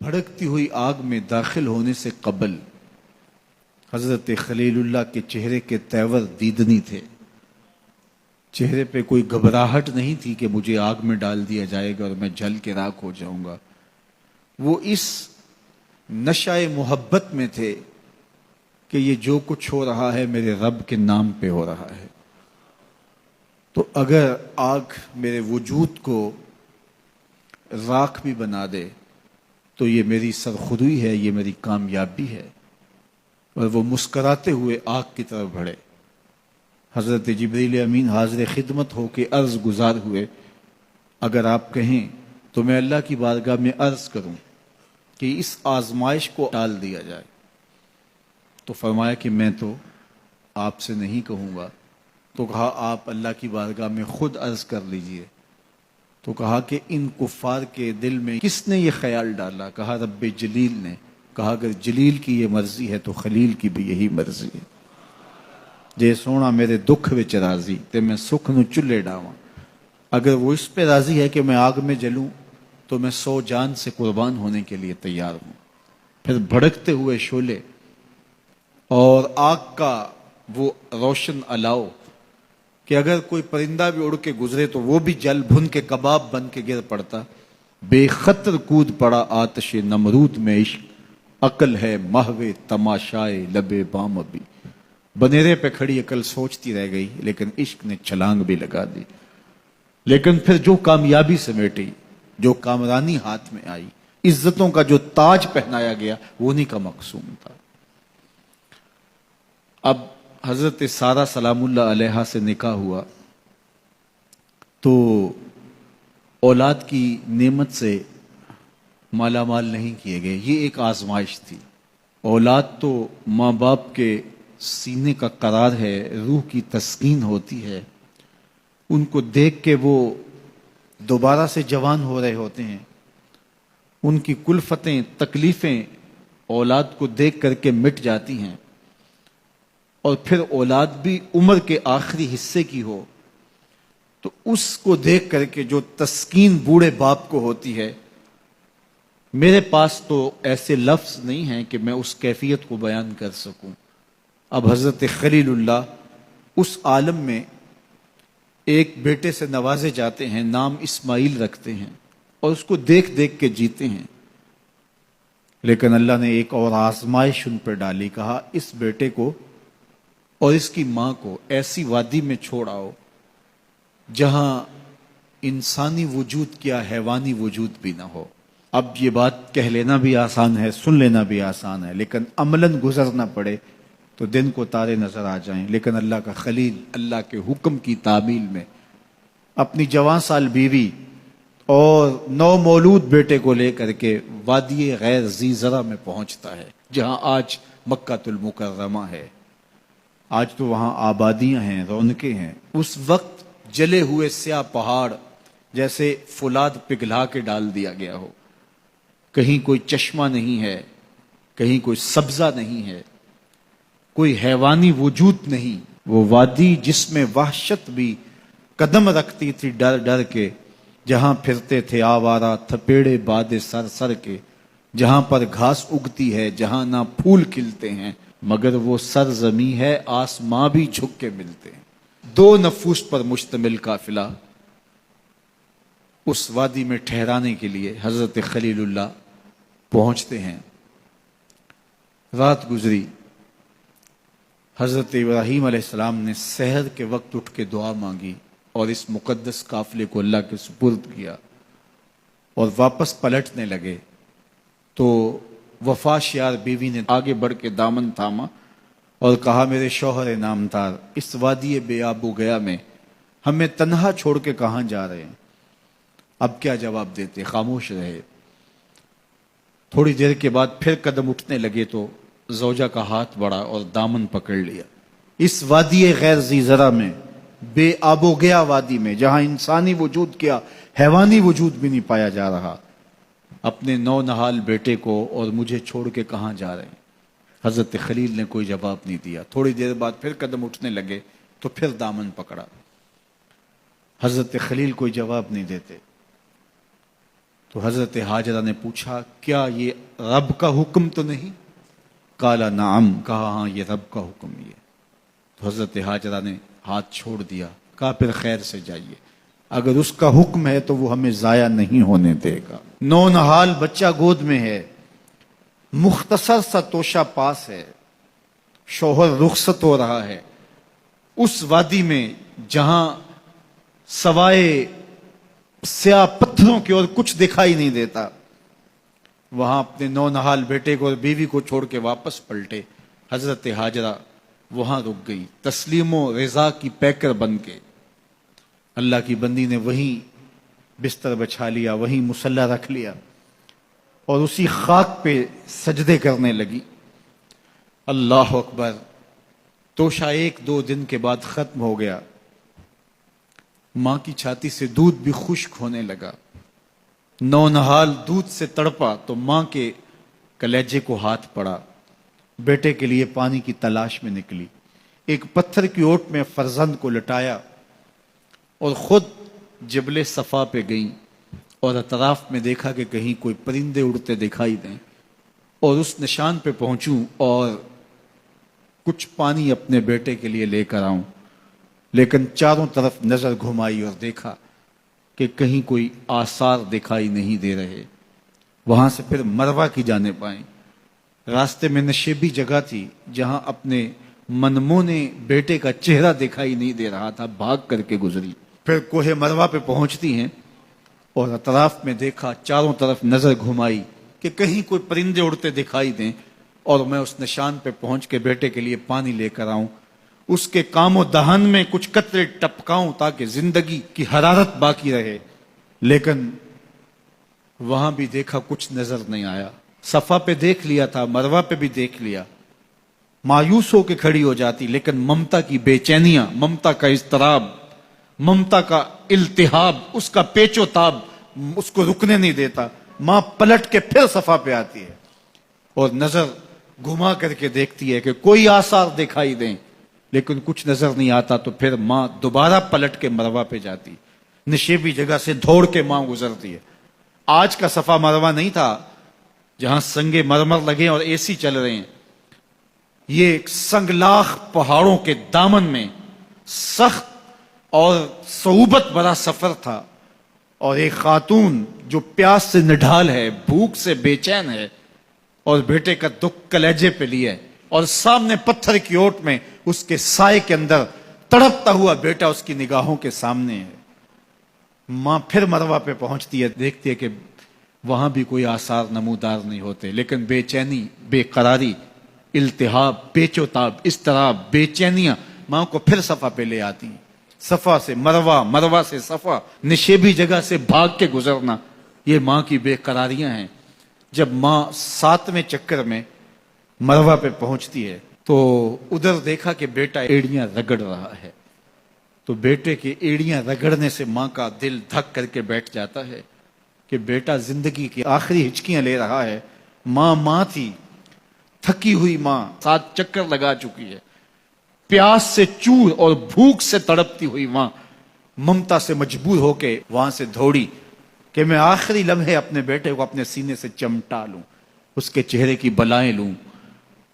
بھڑکتی ہوئی آگ میں داخل ہونے سے قبل حضرت خلیل اللہ کے چہرے کے تیور دیدنی تھے. چہرے پہ کوئی گھبراہٹ نہیں تھی کہ مجھے آگ میں ڈال دیا جائے گا اور میں جل کے راکھ ہو جاؤں گا. وہ اس نشہ محبت میں تھے کہ یہ جو کچھ ہو رہا ہے میرے رب کے نام پہ ہو رہا ہے. تو اگر آگ میرے وجود کو راکھ بھی بنا دے تو یہ میری سرخودی ہے، یہ میری کامیابی ہے. اور وہ مسکراتے ہوئے آگ کی طرف بڑھے. حضرت جبریل امین حاضر خدمت ہو کے عرض گزار ہوئے، اگر آپ کہیں تو میں اللہ کی بارگاہ میں عرض کروں کہ اس آزمائش کو ٹال دیا جائے. تو فرمایا کہ میں تو آپ سے نہیں کہوں گا. تو کہا آپ اللہ کی بارگاہ میں خود عرض کر لیجئے. تو کہا کہ ان کفار کے دل میں کس نے یہ خیال ڈالا؟ کہا رب جلیل نے. کہا اگر جلیل کی یہ مرضی ہے تو خلیل کی بھی یہی مرضی ہے. جے سونا میرے دکھ وچ راضی تے میں سکھ نو چلے ڈاواں. اگر وہ اس پہ راضی ہے کہ میں آگ میں جلوں تو میں 100 جان سے قربان ہونے کے لیے تیار ہوں. پھر بھڑکتے ہوئے شعلے اور آگ کا وہ روشن الاؤ کہ اگر کوئی پرندہ بھی اڑ کے گزرے تو وہ بھی جل بھن کے کباب بن کے گر پڑتا. بے خطر کود پڑا آتش نمرود میں عشق، عقل ہے محو تماشائے لبے بام ابھی. بنیرے پہ کھڑی عقل سوچتی رہ گئی لیکن عشق نے چھلانگ بھی لگا دی. لیکن پھر جو کامیابی سمیٹی، جو کامرانی ہاتھ میں آئی، عزتوں کا جو تاج پہنایا گیا وہ انہی کا مقصوم تھا. اب حضرت سارہ سلام اللہ علیہا سے نکاح ہوا تو اولاد کی نعمت سے مالا مال نہیں کیے گئے. یہ ایک آزمائش تھی. اولاد تو ماں باپ کے سینے کا قرار ہے، روح کی تسکین ہوتی ہے. ان کو دیکھ کے وہ دوبارہ سے جوان ہو رہے ہوتے ہیں. ان کی کلفتیں تکلیفیں اولاد کو دیکھ کر کے مٹ جاتی ہیں. اور پھر اولاد بھی عمر کے آخری حصے کی ہو تو اس کو دیکھ کر کے جو تسکین بوڑھے باپ کو ہوتی ہے، میرے پاس تو ایسے لفظ نہیں ہیں کہ میں اس کیفیت کو بیان کر سکوں. اب حضرت خلیل اللہ اس عالم میں ایک بیٹے سے نوازے جاتے ہیں، نام اسماعیل رکھتے ہیں اور اس کو دیکھ دیکھ کے جیتے ہیں. لیکن اللہ نے ایک اور آزمائش ان پر ڈالی. کہا اس بیٹے کو اور اس کی ماں کو ایسی وادی میں چھوڑ آؤ جہاں انسانی وجود کیا حیوانی وجود بھی نہ ہو. اب یہ بات کہہ لینا بھی آسان ہے، سن لینا بھی آسان ہے، لیکن عملاً گزرنا پڑے تو دن کو تارے نظر آ جائیں. لیکن اللہ کا خلیل اللہ کے حکم کی تعمیل میں اپنی جوان سال بیوی اور نو مولود بیٹے کو لے کر کے وادی غیر ذی زرع میں پہنچتا ہے، جہاں آج مکہ المکرمہ ہے. آج تو وہاں آبادیاں ہیں، رونقیں ہیں. اس وقت جلے ہوئے سیاہ پہاڑ جیسے فولاد پگھلا کے ڈال دیا گیا ہو. کہیں کوئی چشمہ نہیں ہے، کہیں کوئی سبزہ نہیں ہے، کوئی حیوانی وجود نہیں. وہ وادی جس میں وحشت بھی قدم رکھتی تھی ڈر ڈر کے، جہاں پھرتے تھے آوارہ تھپیڑے باد سر سر کے، جہاں پر گھاس اگتی ہے، جہاں نہ پھول کھلتے ہیں، مگر وہ سرزمیں ہے آسماں بھی جھک کے ملتے ہیں. 2 نفوس پر مشتمل قافلہ اس وادی میں ٹھہرانے کے لیے حضرت خلیل اللہ پہنچتے ہیں. رات گزری. حضرت ابراہیم علیہ السلام نے سحر کے وقت اٹھ کے دعا مانگی اور اس مقدس قافلے کو اللہ کے سپرد کیا اور واپس پلٹنے لگے تو وفا شیار بیوی نے آگے بڑھ کے دامن تھاما اور کہا میرے شوہر نامدار، اس وادی بے آب و گیا میں ہمیں تنہا چھوڑ کے کہاں جا رہے ہیں؟ اب کیا جواب دیتے؟ خاموش رہے. تھوڑی دیر کے بعد پھر قدم اٹھنے لگے تو زوجہ کا ہاتھ بڑھا اور دامن پکڑ لیا. اس وادی غیر ذی زرع میں، بے آب و گیا وادی میں، جہاں انسانی وجود کیا حیوانی وجود بھی نہیں پایا جا رہا، اپنے نو نہال بیٹے کو اور مجھے چھوڑ کے کہاں جا رہے ہیں؟ حضرت خلیل نے کوئی جواب نہیں دیا. تھوڑی دیر بعد پھر قدم اٹھنے لگے تو پھر دامن پکڑا. حضرت خلیل کوئی جواب نہیں دیتے. تو حضرت حاجرہ نے پوچھا کیا یہ رب کا حکم تو نہیں؟ قال نعم، کہا ہاں یہ رب کا حکم ہی ہے۔ تو حضرت حاجرہ نے ہاتھ چھوڑ دیا، کہا پھر خیر سے جائیے، اگر اس کا حکم ہے تو وہ ہمیں ضائع نہیں ہونے دے گا۔ نونہال بچہ گود میں ہے، مختصر سا توشہ پاس ہے، شوہر رخصت ہو رہا ہے، اس وادی میں جہاں سوائے سیاہ پتھروں کی اور کچھ دکھائی نہیں دیتا، وہاں اپنے نونہال بیٹے کو اور بیوی کو چھوڑ کے واپس پلٹے۔ حضرت حاجرہ وہاں رک گئی، تسلیم و رضا کی پیکر بن کے۔ اللہ کی بندی نے وہیں بستر بچھا لیا، وہیں مصلی رکھ لیا اور اسی خاک پہ سجدے کرنے لگی۔ اللہ اکبر۔ توشہ 1-2 دن کے بعد ختم ہو گیا، ماں کی چھاتی سے دودھ بھی خشک ہونے لگا۔ نونہال دودھ سے تڑپا تو ماں کے کلیجے کو ہاتھ پڑا، بیٹے کے لیے پانی کی تلاش میں نکلی، ایک پتھر کی اوٹ میں فرزند کو لٹایا اور خود جبل صفا پہ گئیں اور اطراف میں دیکھا کہ کہیں کوئی پرندے اڑتے دکھائی دیں اور اس نشان پہ پہنچوں اور کچھ پانی اپنے بیٹے کے لیے لے کر آؤں، لیکن چاروں طرف نظر گھمائی اور دیکھا کہ کہیں کوئی آثار دکھائی نہیں دے رہے۔ وہاں سے پھر مروہ کی جانب آئیں، راستے میں نشیبی جگہ تھی جہاں اپنے منمونے بیٹے کا چہرہ دکھائی نہیں دے رہا تھا، بھاگ کر کے گزری۔ پھر کوہ مروہ پہ پہنچتی ہیں اور اطراف میں دیکھا، چاروں طرف نظر گھمائی کہ کہیں کوئی پرندے اڑتے دکھائی دیں اور میں اس نشان پہ پہنچ کے بیٹے کے لیے پانی لے کر آؤں، اس کے کام و دہن میں کچھ قطرے ٹپکاؤں تاکہ زندگی کی حرارت باقی رہے، لیکن وہاں بھی دیکھا کچھ نظر نہیں آیا۔ صفا پہ دیکھ لیا تھا، مروہ پہ بھی دیکھ لیا، مایوس ہو کے کھڑی ہو جاتی، لیکن ممتا کی بے چینیاں، ممتا کا اضطراب، ممتا کا التہاب، اس کا پیچ و تاب اس کو رکنے نہیں دیتا۔ ماں پلٹ کے پھر صفا پہ آتی ہے اور نظر گھما کر کے دیکھتی ہے کہ کوئی آثار دکھائی دیں، لیکن کچھ نظر نہیں آتا، تو پھر ماں دوبارہ پلٹ کے مروہ پہ جاتی، نشیبی جگہ سے دوڑ کے ماں گزرتی ہے۔ آج کا صفا مروہ نہیں تھا جہاں سنگے مرمر لگے اور اے سی چل رہے ہیں، یہ ایک سنگلاخ پہاڑوں کے دامن میں سخت اور صعوبت بڑا سفر تھا، اور ایک خاتون جو پیاس سے نڈھال ہے، بھوک سے بے چین ہے اور بیٹے کا دکھ کلیجے پہ لیے، اور سامنے پتھر کی اوٹ میں اس کے سائے کے اندر تڑپتا ہوا بیٹا اس کی نگاہوں کے سامنے ہے۔ ماں پھر مروہ پہ پہنچتی ہے، دیکھتی ہے کہ وہاں بھی کوئی آثار نمودار نہیں ہوتے، لیکن بے چینی، بے قراری، التہاب، پیچ و تاب، اضطراب، بے چینیاں ماں کو پھر صفا پہ لے آتی ہیں۔ صفا سے مروہ، مروہ سے صفا، نشیبی جگہ سے بھاگ کے گزرنا، یہ ماں کی بے قراریاں ہیں۔ جب ماں 7ویں چکر میں مروہ پہ پہنچتی ہے تو ادھر دیکھا کہ بیٹا ایڑیاں رگڑ رہا ہے، تو بیٹے کے ایڑیاں رگڑنے سے ماں کا دل دھک کر کے بیٹھ جاتا ہے کہ بیٹا زندگی کی آخری ہچکیاں لے رہا ہے۔ ماں تھی، تھکی ہوئی ماں، 7 چکر لگا چکی ہے، پیاس سے چور اور بھوک سے تڑپتی ہوئی ماں ممتا سے مجبور ہو کے وہاں سے دوڑی کہ میں آخری لمحے اپنے بیٹے کو اپنے سینے سے چمٹا لوں، اس کے چہرے کی بلائیں لوں۔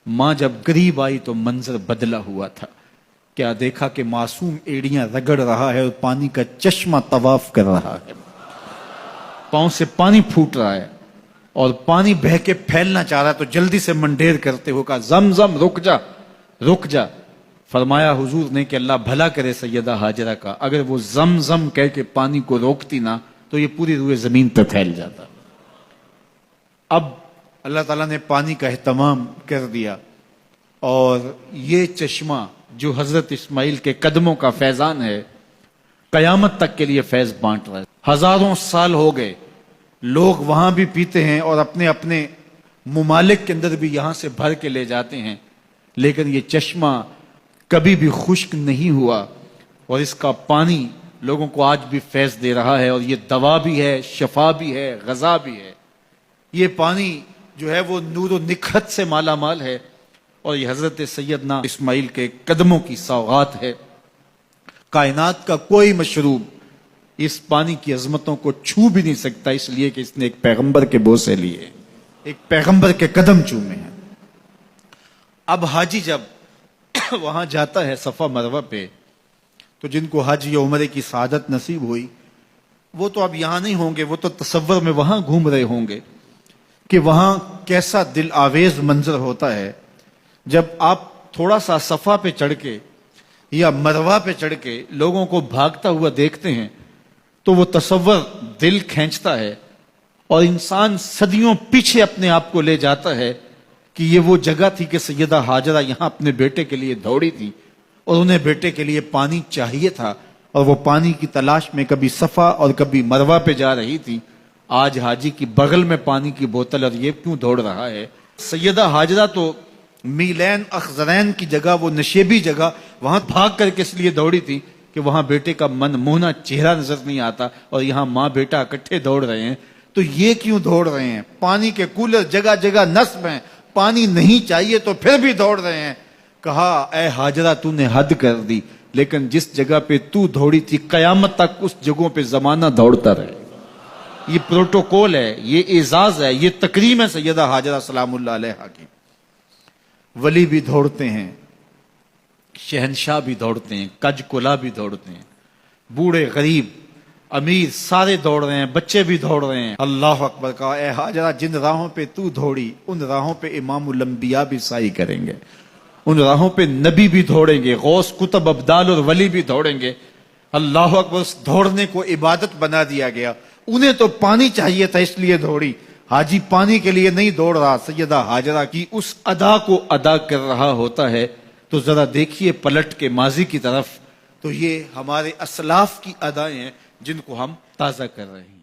ماں جب قریب آئی تو منظر بدلا ہوا تھا۔ کیا دیکھا کہ معصوم ایڑیاں رگڑ رہا ہے اور پانی کا چشمہ طواف کر رہا ہے، پاؤں سے پانی پھوٹ رہا ہے اور پانی بہہ کے پھیلنا چاہ رہا ہے، تو جلدی سے منڈیر کرتے ہو کہا زمزم رک جا، رک جا۔ فرمایا حضور نے کہ اللہ بھلا کرے سیدہ حاجرہ کا، اگر وہ زمزم کہہ کے پانی کو روکتی نا تو یہ پوری روئے زمین پہ پھیل جاتا۔ اب اللہ تعالیٰ نے پانی کا اہتمام کر دیا، اور یہ چشمہ جو حضرت اسماعیل کے قدموں کا فیضان ہے، قیامت تک کے لیے فیض بانٹ رہا ہے۔ ہزاروں سال ہو گئے، لوگ وہاں بھی پیتے ہیں اور اپنے اپنے ممالک کے اندر بھی یہاں سے بھر کے لے جاتے ہیں، لیکن یہ چشمہ کبھی بھی خشک نہیں ہوا، اور اس کا پانی لوگوں کو آج بھی فیض دے رہا ہے، اور یہ دوا بھی ہے، شفا بھی ہے، غذا بھی ہے۔ یہ پانی جو ہے وہ نور و نکھت سے مالا مال ہے، اور یہ حضرت سیدنا اسماعیل کے قدموں کی سوغات ہے۔ کائنات کا کوئی مشروب اس پانی کی عظمتوں کو چھو بھی نہیں سکتا، اس لیے کہ اس نے ایک پیغمبر کے بوسے لیے، ایک پیغمبر کے قدم چومے ہیں۔ اب حاجی جب وہاں جاتا ہے صفا مروہ پہ، تو جن کو حج یا عمرے کی سعادت نصیب ہوئی وہ تو اب یہاں نہیں ہوں گے، وہ تو تصور میں وہاں گھوم رہے ہوں گے کہ وہاں کیسا دل آویز منظر ہوتا ہے جب آپ تھوڑا سا صفا پہ چڑھ کے یا مروہ پہ چڑھ کے لوگوں کو بھاگتا ہوا دیکھتے ہیں تو وہ تصور دل کھینچتا ہے، اور انسان صدیوں پیچھے اپنے آپ کو لے جاتا ہے کہ یہ وہ جگہ تھی کہ سیدہ ہاجرہ یہاں اپنے بیٹے کے لیے دوڑی تھی، اور انہیں بیٹے کے لیے پانی چاہیے تھا، اور وہ پانی کی تلاش میں کبھی صفا اور کبھی مروہ پہ جا رہی تھی۔ آج حاجی کی بغل میں پانی کی بوتل، اور یہ کیوں دوڑ رہا ہے؟ سیدہ ہاجرہ تو میلین اخزرین کی جگہ، وہ نشیبی جگہ، وہاں بھاگ کر کے اس لیے دوڑی تھی کہ وہاں بیٹے کا من موہنا چہرہ نظر نہیں آتا، اور یہاں ماں بیٹا اکٹھے دوڑ رہے ہیں، تو یہ کیوں دوڑ رہے ہیں؟ پانی کے کولر جگہ جگہ نصب ہیں، پانی نہیں چاہیے تو پھر بھی دوڑ رہے ہیں۔ کہا اے ہاجرہ تو نے حد کر دی، لیکن جس جگہ پہ تو دوڑی تھی قیامت تک اس جگہوں پہ زمانہ دوڑتا رہے۔ یہ پروٹوکول ہے، یہ اعزاز ہے، یہ تکریم ہے سیدہ ہاجرہ سلام اللہ علیہا کی۔ ولی بھی دوڑتے ہیں، شہنشاہ بھی دوڑتے ہیں، کج کلا بھی دوڑتے ہیں، بوڑھے غریب امیر سارے دوڑ رہے ہیں، بچے بھی دوڑ رہے ہیں۔ اللہ اکبر! کہا اے ہاجرہ جن راہوں پہ تو دوڑی ان راہوں پہ امام الانبیاء بھی سعی کریں گے، ان راہوں پہ نبی بھی دوڑیں گے، غوث کتب ابدال اور ولی بھی دوڑیں گے۔ اللہ اکبر! اس دوڑنے کو عبادت بنا دیا گیا۔ انہیں تو پانی چاہیے تھا اس لیے دوڑی، حاجی پانی کے لیے نہیں دوڑ رہا، سیدہ ہاجرہ کی اس ادا کو ادا کر رہا ہوتا ہے۔ تو ذرا دیکھیے پلٹ کے ماضی کی طرف، تو یہ ہمارے اسلاف کی ادائیں ہیں جن کو ہم تازہ کر رہے ہیں۔